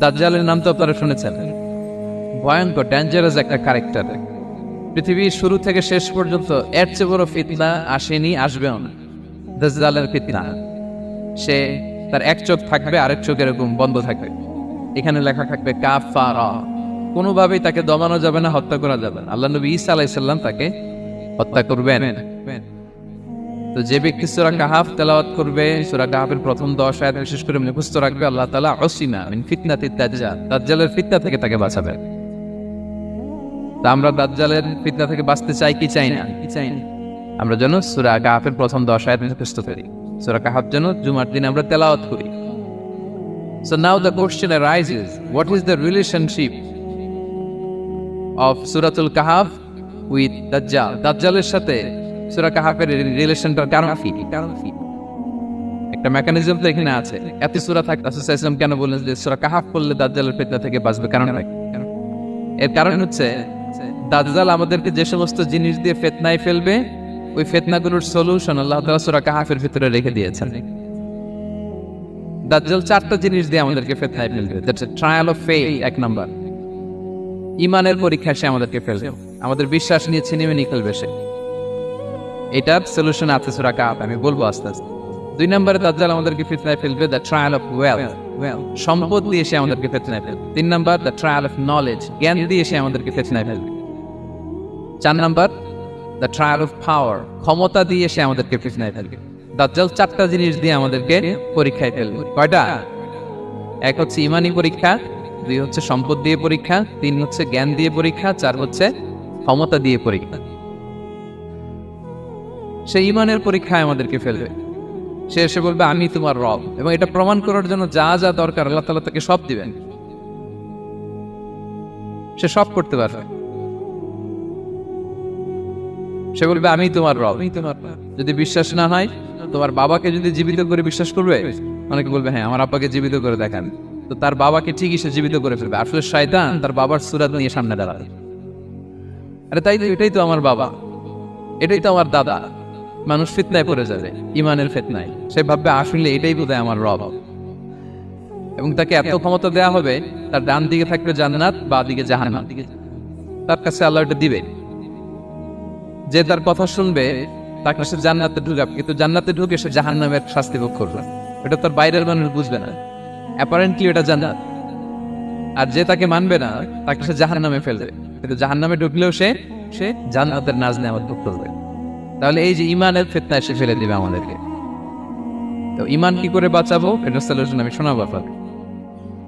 দাজ্জালের নাম তো আপনারা শুনেছেন, ভয়ঙ্কর ডেঞ্জারাস একটা ক্যারেক্টার। পৃথিবীর শুরু থেকে শেষ পর্যন্ত এর চেয়ে বড় ফিতনা আসেনি, আসবেও না। দাজ্জালের ফিতনা, সে তার এক চোখ থাকবে, আরেক চোখ এরকম বন্ধ থাকবে, এখানে লেখা থাকবে কাফারা। কোনোভাবেই তাকে দমানো যাবে না, হত্যা করা যাবে না। আল্লাহ নবী ঈসা আলাইহিস সালাম তাকে হত্যা করবেন। তো যে ব্যক্তি সূরা কাহাফ তেলাওয়াত করবে, সূরা কাহাফের প্রথম 10 আয়াত বিশেষ করে মুখস্থ রাখবে, আল্লাহ তাআলা উসিমা মিন ফিতনাতিদ দাজ্জাল, দাজ্জালের ফিতনা থেকে তাকে বাঁচাবেন। তা আমরা দাজ্জালের ফিতনা থেকে বাঁচতে চাই কি চাই না? আমরা যেন সূরা কাহাফের প্রথম 10 আয়াত মুখস্থ করি, সূরা কাহাফ যেন জুমার দিন আমরা তেলাওয়াত করি। So now the question arises, what is the relationship of Suratul Kahf with Dajjal? দাজ্জালের সাথে সূরা কাহাফের রিলেশনটার কারণ কি? একটা মেকানিজম তো এখানে আছে। এত সূরা থাকতে রাসূল সাল্লাল্লাহু আলাইহি ওয়াসাল্লাম কেন বললেন যে সূরা কাহাফ পড়লে দাজ্জালের ফিতনা থেকে বাঁচবে? কারণ এর কারণ হচ্ছে দাজ্জাল আমাদেরকে যে সমস্ত জিনিস দিয়ে ফিতনায় ফেলবে, ওই ফিতনাগুলোর সলিউশন আল্লাহ তাআলা সূরা কাহাফের ভিতরে রেখে দিয়েছেন। দাজ্জাল 4টা জিনিস দিয়ে আমাদেরকে ফিতনায় ফেলবে। That's a trial of faith. এক নাম্বার, ঈমানের পরীক্ষা সে আমাদেরকে ফেলবে, আমাদের বিশ্বাস নিয়ে ছিনিয়ে নিয়ে ফেলবে সে। এটার সলিউশন আছে সূরা কাহাফ, আমি বলবো আস্তে আস্তে। 2 নম্বরে দাজ্জাল আমাদেরকে ফিতনায় ফেলবে, দ্য ট্রায়াল অফ ওয়েলথ, সম্পদ দিয়ে সে আমাদেরকে ফিতনায় ফেলবে। 3 number, the trial of knowledge, জ্ঞান দিয়ে সে আমাদেরকে ফিতনায় ফেলবে। 4 number, the trial of power, ক্ষমতা দিয়ে সে আমাদেরকে ফিতনায় ফেলবে। দাজ্জাল 4টা জিনিস দিয়ে আমাদেরকে পরীক্ষায় ফেলবে। কয়টা? 1 হচ্ছে ঈমানি পরীক্ষা, 2 হচ্ছে সম্পদ দিয়ে পরীক্ষা, 3 হচ্ছে জ্ঞান দিয়ে পরীক্ষা, 4 হচ্ছে ক্ষমতা দিয়ে পরীক্ষা। সে ঈমানের পরীক্ষায় আমাদেরকে ফেলবে। সে এসে বলবে আমি তোমার রব, এবং এটা প্রমাণ করার জন্য যা যা দরকার আল্লাহ তাআলা তাকে সব দিবেন, সে সব করতে পারবে। সে বলবে আমি তোমার রব। যদি বিশ্বাস না হয়, তোমার বাবাকে যদি জীবিত করে বিশ্বাস করবে, অনেকে বলবে হ্যাঁ আমার আব্বাকে জীবিত করে দেখান, তো তার বাবাকে ঠিকই সে জীবিত করে ফেলবে। আসলে শয়তান তার বাবার সূরত নিয়ে সামনে দাঁড়াবে, আরে তাই তো, এটাই তো আমার বাবা, এটাই তো আমার দাদা। মানুষ ফিতনায় পড়ে যাবে, ঈমানের ফিতনায়। সে ভাববে আসলে এটাই বোধহয় আমার রব, এবং তাকে এত ক্ষমতা দেয়া হবে, তার ডান দিকে থাকবে জান্নাত, বাঁ দিকে জাহান্নাম, তার কাছে আল্লাহ এটা দিবে। যে তার কথা শুনবে তাকে সে জান্নাতে ঢুকাবে, কিন্তু জান্নাতে ঢুকে সে জাহান্নামের শাস্তি ভোগ করবে। এটা তার বাইরের মানুষ বুঝবে না, অ্যাপারেন্টলি এটা জান্নাত। আর যে তাকে মানবে না তাকে সে জাহান্নামে ফেলবে, কিন্তু জাহান্নামে ঢুকলেও সে জান্নাতের নাজ নেয়ামত ভোগ করবে। তাহলে এই যে ঈমানের ফিতনায় সে ফেলে দিবে আমাদেরকে। তো ঈমান কি করে বাঁচাবো, এটা সলিউশন আমি শোনাবো আপনাকে।